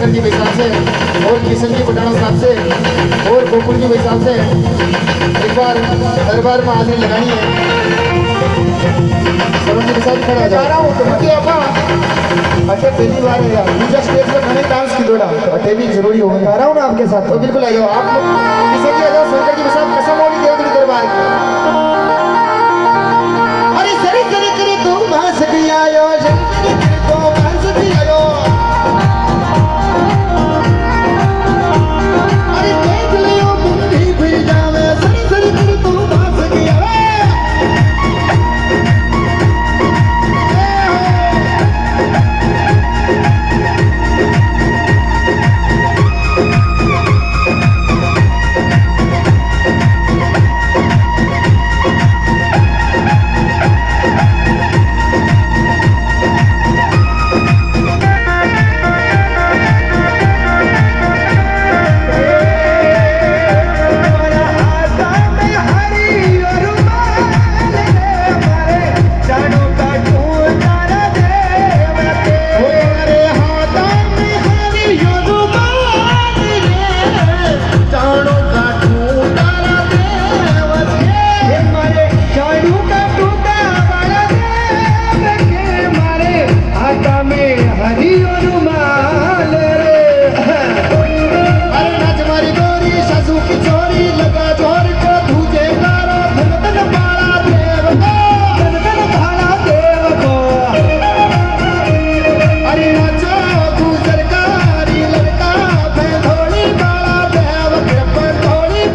शंकर जी के हिसाब से और किशन जी पटाना साहब से और गोकुल जी के हिसाब से एक बार दरबार में हाजिरी लगानी है। सरवन जी के साथ खड़ा जा रहा हूँ तो मुझे अपा अच्छा पहली बार है यार मुझे स्टेज पर मैंने डांस की जोड़ा तो अटे भी जरूरी होगा। आ रहा हूँ ना आपके साथ तो बिल्कुल आ जाओ आप किसी की आ जाओ शंकर जी के साथ कसम होनी देवगिरी दरबार की।